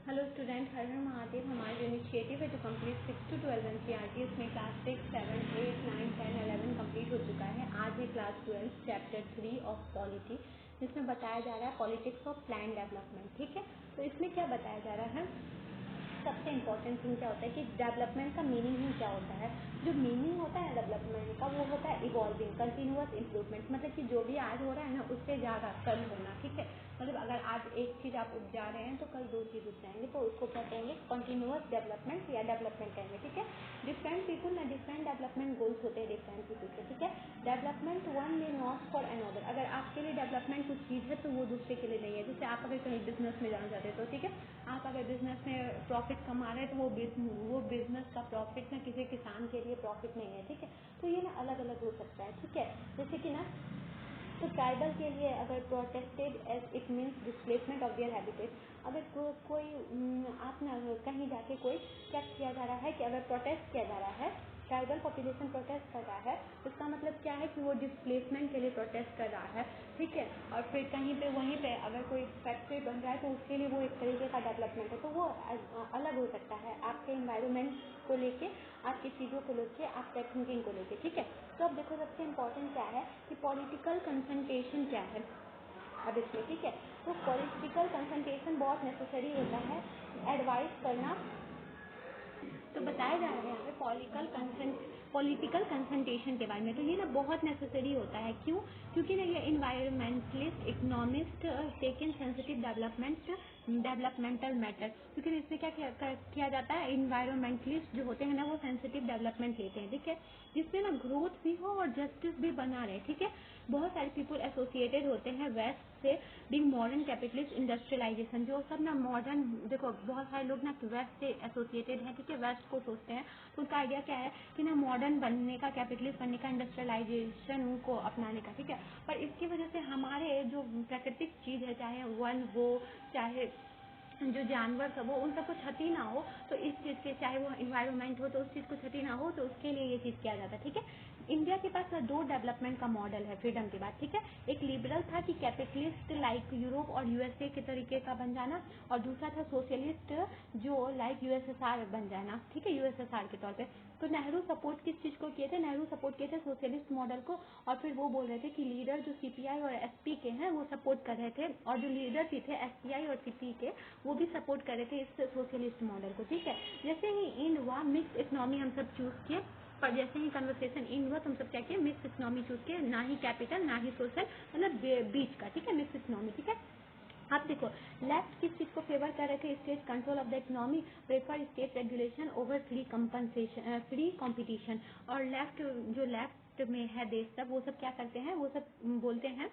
Hello student, हर हर महादेव। हमारा जो initiative है जो कंप्लीट 6 to 12 एनसीईआरटी, उसमें क्लास 6, 7, 8, 9, 10, 11 कंप्लीट हो चुका है। आज है क्लास 12 चैप्टर 3 ऑफ पॉलिटी, जिसमें बताया जा रहा है पॉलिटिक्स ऑफ प्लान डेवलपमेंट। ठीक है, तो इसमें क्या बताया जा रहा है, सबसे इम्पोर्टेंट थिंग क्या होता है कि डेवलपमेंट का मीनिंग ही क्या होता है। जो मीनिंग होता है डेवलपमेंट का वो होता है इवॉल्विंग, कंटिन्यूअस इम्प्रूवमेंट। मतलब कि जो भी आज हो रहा है ना उससे ज़्यादा कल होना। ठीक है, मतलब अगर आज एक चीज़ आप उपजा रहे हैं तो कल दो चीज़ उपजाएंगे, तो उसको क्या कहेंगे, कंटिन्यूअस डेवलपमेंट या डेवलपमेंट कहेंगे। ठीक है, डिफरेंट पीपल में डिफरेंट डेवलपमेंट गोल्स होते हैं डिफरेंट पीपल के। ठीक है, डेवलपमेंट वन में नॉट फॉर अनदर। अगर आपके लिए डेवलपमेंट कुछ चीज़ है तो वो दूसरे के लिए नहीं है। जैसे आप अगर कहीं बिजनेस में जाना चाहते हो तो ठीक है, आप अगर बिजनेस में प्रॉफिट कमा रहे हैं तो वो बिजनेस का प्रॉफिट ना किसी किसान के लिए प्रॉफिट नहीं है। ठीक है, तो ये ना अलग अलग हो सकता है। ठीक है, जैसे कि ना, तो ट्राइबल के लिए अगर protested as it means displacement of their habitat. अगर कोई आप ना कहीं जाके कोई क्या किया जा रहा है कि अगर प्रोटेस्ट किया जा रहा है, ट्राइबल पॉपुलेशन प्रोटेस्ट कर रहा है, इसका मतलब क्या है कि वो डिस्प्लेसमेंट के लिए प्रोटेस्ट कर रहा है। ठीक है, और फिर कहीं पे वहीं पे अगर कोई फैक्ट्री बन रहा है तो उसके लिए वो एक तरीके का डेवलपमेंट है, तो वो अलग हो सकता है आपके एनवायरनमेंट को लेके, आपकी चीज़ों को लेके, आपके थिंकिंग को लेके। ठीक है, तो अब देखो सबसे इम्पोर्टेंट क्या है कि पॉलिटिकल कंसंट्रेशन क्या है अब इसमें। ठीक है, तो पॉलिटिकल कंसंट्रेशन बहुत नेसेसरी होता है एडवाइस करना। तो बताया जा रहा है यहाँ पे पॉलिटिकल कंसंट्रेशन के बारे में। तो ये ना बहुत नेसेसरी होता है। क्यों? क्योंकि ना ये इन्वायरमेंटलिस्ट, इकोनॉमिस्ट टेक इन सेंसिटिव डेवलपमेंटल मैटर। क्योंकि इसमें क्या किया जाता है, इन्वायरमेंटलिस्ट जो होते हैं ना वो सेंसिटिव डेवलपमेंट लेते हैं। ठीक है, जिसमें ना ग्रोथ भी हो और जस्टिस भी बना रहे। ठीक है, बहुत सारे पीपल एसोसिएटेड होते हैं वेस्ट से, बिग मॉडर्न कैपिटलिस्ट इंडस्ट्रियलाइजेशन, जो सब ना मॉडर्न, देखो बहुत सारे लोग ना वेस्ट से एसोसिएटेड हैं। ठीक है, वेस्ट को सोचते हैं, तो उनका आइडिया क्या है कि ना मॉडर्न बनने का, कैपिटलिस्ट बनने का, इंडस्ट्रियलाइजेशन को अपनाने का। ठीक है, पर इसकी वजह से हमारे जो प्राकृतिक चीज़ है, चाहे वन हो चाहे जो जानवर सब हो, उन सबको क्षति ना हो, तो इस चीज़ के, चाहे वो इन्वायरमेंट हो तो उस चीज़ को क्षति ना हो, तो उसके लिए ये चीज़ किया जाता है। ठीक है, इंडिया के पास दो डेवलपमेंट का मॉडल है फ्रीडम के बाद। ठीक है, एक लिबरल था कि कैपिटलिस्ट लाइक यूरोप और यूएसए के तरीके का बन जाना, और दूसरा था सोशलिस्ट जो लाइक यूएसएसआर बन जाना। ठीक है, यूएसएसआर के तौर पे। तो नेहरू सपोर्ट किस चीज़ को किए थे, नेहरू सपोर्ट किए थे सोशलिस्ट मॉडल को, और फिर वो बोल रहे थे कि लीडर जो सीपीआई और एसपी के हैं वो सपोर्ट कर रहे थे, और जो लीडर भी थे एसपीआई और सीपी के वो भी सपोर्ट कर रहे थे इस सोशलिस्ट मॉडल को। ठीक है, जैसे ही इंड हुआ, मिक्स इकोनॉमी हम सब चूज किए, पर जैसे ही कन्वर्सेशन इंड हुआ तो हम सब क्या किए, मिक्स इकोनॉमी चूज किए, ना ही कैपिटल ना ही सोशल, मतलब बीच का। ठीक है, मिक्स इकोनॉमी। ठीक है, आप देखो लेफ्ट किस चीज़ को फेवर कर रहे थे, state control of the economy, prefer state regulation over free competition. और जो लेफ्ट में है देश सब, वो सब क्या करते हैं, वो सब बोलते हैं,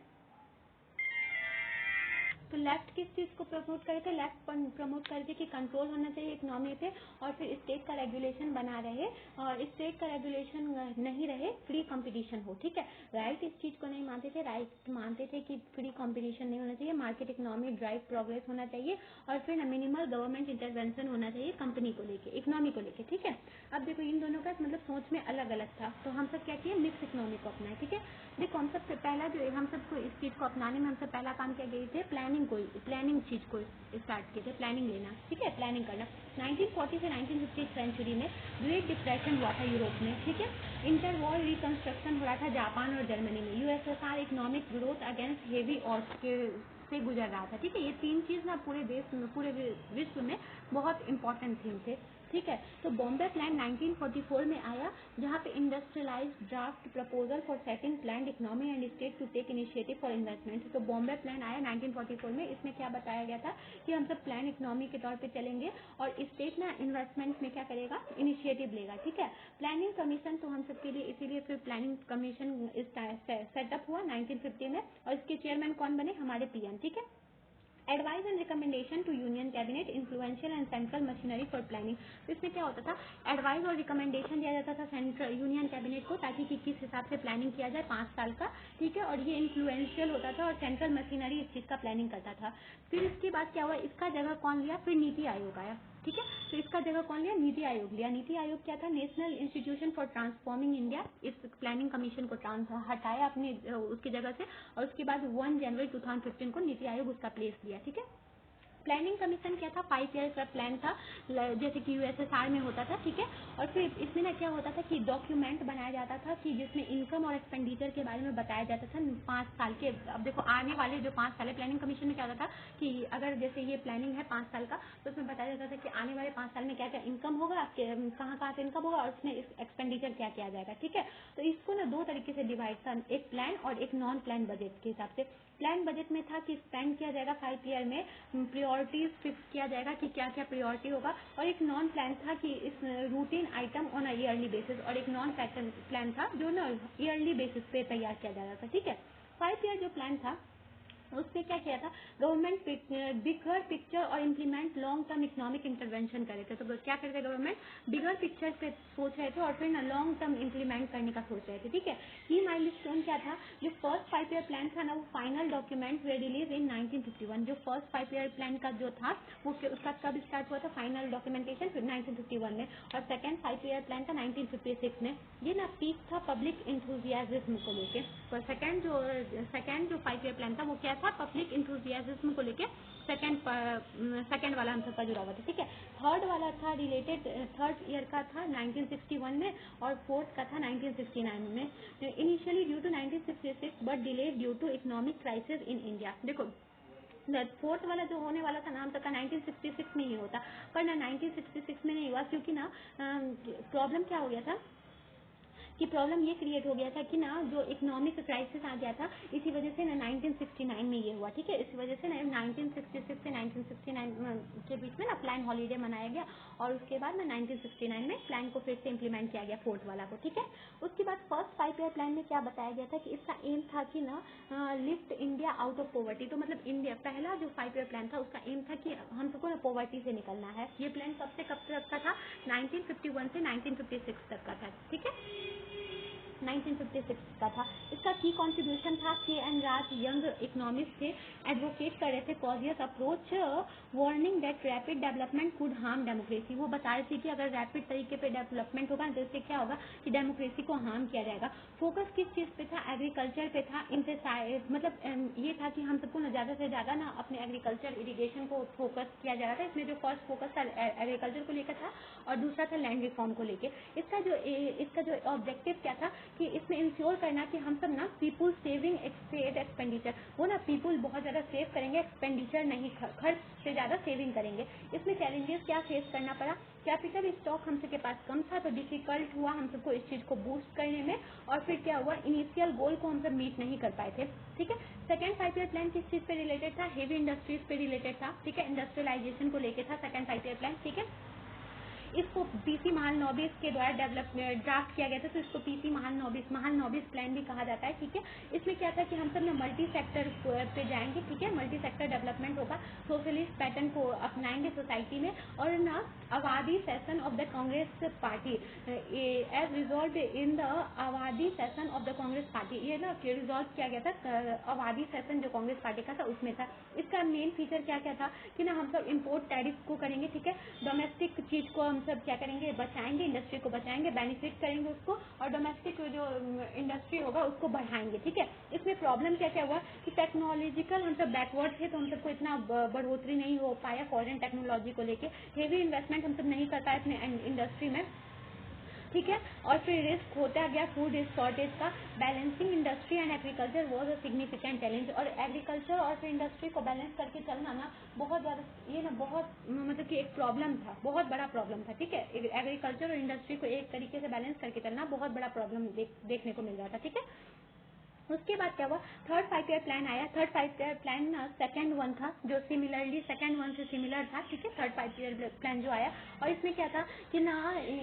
तो लेफ्ट किस चीज़ को प्रमोट करे थे, लेफ्ट प्रमोट करे थे कि कंट्रोल होना चाहिए इकोनॉमी पे, और फिर स्टेट का रेगुलेशन बना रहे, और स्टेट का रेगुलेशन नहीं रहे, फ्री कंपटीशन हो। ठीक है, राइट इस चीज़ को नहीं मानते थे, राइट मानते थे कि फ्री कंपटीशन नहीं होना चाहिए, मार्केट इकोनॉमी ड्राइव प्रोग्रेस होना चाहिए, और फिर मिनिमल गवर्नमेंट इंटरवेंशन होना चाहिए कंपनी को लेके, इकोनॉमी को लेके। ठीक है, अब देखो इन दोनों का मतलब सोच में अलग अलग था, तो हम सब क्या किए, मिक्स इकोनॉमी को अपनाए। ठीक है, देखो हम सबसे पहला जो हम सबको इस चीज़ को अपनाने में हमसे पहला काम क्या गए थे, प्लानिंग चीज़ को स्टार्ट किए थे, प्लानिंग लेना। ठीक है, प्लानिंग करना। 1940 से 1950 सेंचुरी में ग्रेट डिप्रेशन हुआ था यूरोप में। ठीक है, इंटर वॉर रिकंस्ट्रक्शन हो रहा था जापान और जर्मनी में, USSR economic growth against heavy odds से गुजर रहा था। ठीक है, ये तीन चीज़ ना पूरे देश में, पूरे विश्व में बहुत इंपॉर्टेंट थिंग थे। ठीक है, तो बॉम्बे प्लान 1944 में आया, जहाँ पे industrialized draft proposal for setting plan economy and state to take initiative for investment. तो बॉम्बे प्लान आया 1944 में, इसमें क्या बताया गया था कि हम सब प्लान इकोनॉमी के तौर पे चलेंगे, और स्टेट ना इन्वेस्टमेंट में क्या करेगा, इनिशिएटिव लेगा। ठीक है, प्लानिंग कमीशन तो हम सब के लिए, इसीलिए फिर प्लानिंग कमीशन सेटअप हुआ 1950 में, और इसके चेयरमैन कौन बने, हमारे पीएम। ठीक है, advice and recommendation to union cabinet, influential and central machinery for planning. तो इसमें क्या होता था, एडवाइस और रिकमेंडेशन दिया जाता था सेंट्रल यूनियन कैबिनेट को, ताकि कि किस हिसाब से प्लानिंग किया जाए 5 साल का। ठीक है, और ये इन्फ्लुएंशियल होता था, और सेंट्रल मशीनरी इस चीज़ का प्लानिंग करता था। फिर इसके बाद क्या हुआ, इसका जगह कौन लिया, फिर नीति आयोग आया। ठीक है, तो इसका जगह कौन लिया, नीति आयोग लिया। नीति आयोग क्या था, national institution for transforming India. इस प्लानिंग कमीशन को हटाया अपनी उसकी जगह से, और उसके बाद 1 जनवरी 2015 को नीति आयोग उसका प्लेस लिया। ठीक है, प्लानिंग कमीशन क्या था, 5 ईयर का प्लान था, जैसे कि यूएसएसआर में होता था, ठीक है। और फिर इसमें ना क्या होता था कि डॉक्यूमेंट बनाया जाता था कि जिसमें इनकम और एक्सपेंडिचर के बारे में बताया जाता था 5 साल के। अब देखो आने वाले जो 5 साल है, प्लानिंग कमीशन में क्या होता था कि अगर जैसे ये प्लानिंग है 5 साल का, तो उसमें बताया जाता था कि आने वाले 5 साल में क्या क्या इनकम होगा, कहाँ कहाँ से इनकम होगा और उसमें एक्सपेंडिचर क्या किया जाएगा, ठीक है। तो इसको ना 2 तरीके से डिवाइड था, एक प्लान और एक नॉन प्लान बजट के हिसाब से। प्लान बजट में था कि स्पेंड किया जाएगा 5 ईयर में, प्रायोरिटीज फिक्स किया जाएगा कि क्या क्या प्रायोरिटी होगा, और एक नॉन प्लान था कि इस routine item on a yearly basis, और एक नॉन प्लान था जो ना ईयरली बेसिस पे तैयार किया जा रहा था, ठीक है। 5 ईयर जो प्लान था उससे क्या किया था, गवर्नमेंट बिगर पिक्चर और implement long term economic intervention करे थे। तो क्या करते गवर्नमेंट, बिगर पिक्चर पे सोच रहे थे और फिर ना लॉन्ग टर्म इम्प्लीमेंट करने का सोच रहे थे, ठीक है। की माइलस्टोन क्या था, जो फर्स्ट 5 ईयर प्लान था ना, वो फाइनल डॉक्यूमेंट वे रिलीज इन 1951। जो फर्स्ट 5 ईयर प्लान का जो था वो उसका कब स्टार्ट हुआ था, फाइनल डॉक्यूमेंटेशन 1951 में, और सेकेंड 5 ईयर प्लान था 1956 में। ये ना पीक था पब्लिक इंथुजियाज्म को लेके। तो सेकेंड जो 5 ईयर प्लान था वो क्या था, पब्लिक इंथुजियाज्म को लेके सेकेंड वाला हम सबका जुड़ा हुआ था, ठीक है। थर्ड वाला था रिलेटेड, थर्ड ईयर का था 1961 में, और फोर्थ का था 1969 में। Initially due to 1966 but delayed due to economic crisis in India. देखो फोर्थ वाला जो होने वाला था ना हम सबका 1966 में ही होता, पर ना 1966 में नहीं हुआ, क्योंकि ना प्रॉब्लम क्या हो गया था कि प्रॉब्लम ये क्रिएट हो गया था कि ना जो इकोनॉमिक क्राइसिस आ गया था, इसी वजह से ना 1969 में ये हुआ, ठीक है। इसी वजह से ना 1966 से 1969 के बीच में ना प्लान हॉलीडे मनाया गया, और उसके बाद ना 1969 में प्लान को फिर से इम्प्लीमेंट किया गया फोर्थ वाला को, ठीक है। उसके बाद फर्स्ट 5 ईयर प्लान में क्या बताया गया था कि इसका एम था कि ना lift India out of poverty. तो मतलब इंडिया, पहला जो 5 ईयर प्लान था उसका एम था कि हम सबको ना पॉवर्टी से निकलना है। ये प्लान कब से कब तक का था, 1951 से 1956 तक का था, ठीक है, 1956 का था। इसका की कंट्रीब्यूशन था K N Raj, young economist थे, एडवोकेट कर रहे थे cautious approach, warning that rapid development could harm democracy. वो बता रहे थे कि अगर रैपिड तरीके पे डेवलपमेंट होगा तो इससे क्या होगा कि डेमोक्रेसी को हार्म किया जाएगा। फोकस किस चीज़ पे था, एग्रीकल्चर पे था। मतलब ये था कि हम सबको ना ज़्यादा से ज़्यादा ना अपने एग्रीकल्चर इरिगेशन को फोकस किया जा रहा था। इसमें जो फर्स्ट फोकस था एग्रीकल्चर को लेकर था, और दूसरा था लैंड रिफॉर्म को लेकर। इसका जो ऑब्जेक्टिव क्या था कि इसमें इंश्योर करना कि हम सब ना पीपुल सेविंग स्टेट एक्सपेंडिचर, वो ना पीपुल बहुत ज़्यादा सेव करेंगे, एक्सपेंडिचर नहीं, खर्च से ज़्यादा सेविंग करेंगे। इसमें चैलेंजेस क्या फेस करना पड़ा, कैपिटल स्टॉक हम सबके पास कम था, तो डिफिकल्ट हुआ हम सबको इस चीज़ को बूस्ट करने में, और फिर क्या हुआ, इनिशियल गोल को हम सब मीट नहीं कर पाए थे, ठीक है। सेकंड 5 ईयर प्लान किस चीज़ पे रिलेटेड था, हेवी इंडस्ट्रीज पे रिलेटेड था, ठीक है, इंडस्ट्रियलाइजेशन को लेकर था सेकंड 5 ईयर प्लान, ठीक है। इसको पीसी महालनोबिस के द्वारा ड्राफ्ट किया गया था, तो इसको पीसी महालनोबिस प्लान भी कहा जाता है, ठीक है। इसमें क्या था कि हम सब ना मल्टी सेक्टर पे जाएंगे, ठीक है, मल्टी सेक्टर डेवलपमेंट होगा, सोशलिस्ट पैटर्न को अपनाएंगे सोसाइटी में, और ना Avadi session of the Congress party as resolve in the Avadi session of the Congress party. ये ना रिजॉल्व किया गया था अवादी सेशन जो कांग्रेस पार्टी का था उसमें था। इसका मेन फीचर क्या क्या था कि ना हम सब इम्पोर्ट टैरिफ को करेंगे, ठीक है, डोमेस्टिक चीज को हम सब क्या करेंगे, बचाएंगे, इंडस्ट्री को बचाएंगे, बेनिफिट करेंगे उसको, और डोमेस्टिक जो इंडस्ट्री होगा उसको बढ़ाएंगे, ठीक है। इसमें प्रॉब्लम क्या क्या हुआ कि टेक्नोलॉजिकल हम सब बैकवर्ड थे, तो हम सबको इतना बढ़ोतरी नहीं हो पाया फॉरेन टेक्नोलॉजी को लेके, हेवी इन्वेस्टमेंट हम सब नहीं कर पाए अपने इंडस्ट्री में, ठीक है। और फिर रिस्क होता गया फूड शॉर्टेज का। Balancing industry and agriculture was a significant challenge, और एग्रीकल्चर और फिर इंडस्ट्री को बैलेंस करके चलना ना बहुत ज़्यादा, ये ना बहुत मतलब कि एक प्रॉब्लम था, बहुत बड़ा प्रॉब्लम था, ठीक है। एग्रीकल्चर और इंडस्ट्री को एक तरीके से बैलेंस करके चलना बहुत बड़ा प्रॉब्लम देखने को मिल रहा था, ठीक है। उसके बाद क्या हुआ, थर्ड 5 ईयर प्लान आया। थर्ड 5 ईयर प्लान ना सेकंड वन था, जो सिमिलरली सेकंड वन से सिमिलर था, ठीक है, थर्ड 5 ईयर प्लान जो आया। और इसमें क्या था कि ना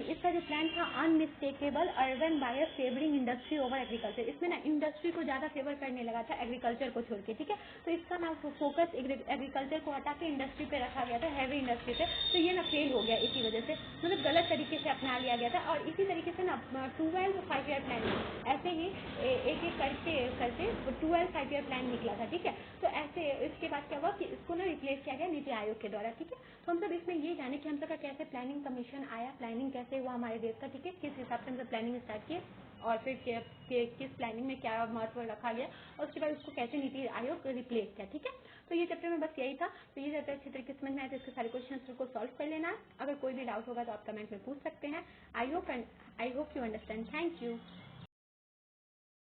इसका जो प्लान था अनमिस्टेकेबल अर्बन बायस फेवरिंग इंडस्ट्री ओवर एग्रीकल्चर। इसमें ना इंडस्ट्री को ज़्यादा फेवर करने लगा था एग्रीकल्चर को छोड़ के, ठीक है। तो इसका ना फोकस एग्रीकल्चर को हटा के इंडस्ट्री पे रखा गया था, हैवी इंडस्ट्री पे। तो ये ना फेल हो गया इसी वजह से, मतलब गलत तरीके से अपना लिया गया था। और इसी तरीके से ना 12 5 ईयर प्लान ऐसे ही एक एक करके 12 5 ईयर प्लान निकला था, ठीक है। तो ऐसे इसके बाद क्या हुआ कि इसको ना रिप्लेस किया गया नीति आयोग के द्वारा, ठीक है। तो हम सब इसमें ये जाने कि हम सब का कैसे प्लानिंग कमीशन आया, प्लानिंग कैसे हुआ हमारे देश का, ठीक है, किस हिसाब से हम सब प्लानिंग स्टार्ट किए, और फिर किस प्लानिंग में क्या महत्व रखा गया, और उसके बाद उसको कैसे नीति आयोग रिप्लेस किया, ठीक है। तो तो ये चैप्टर में बस यही था। तो ये चैप्टर अच्छे तरीके से समझ में आया तो इसके सारे क्वेश्चन को सॉल्व कर लेना है। अगर कोई भी डाउट होगा तो आप कमेंट में पूछ सकते हैं। I hope you understand. Thank you.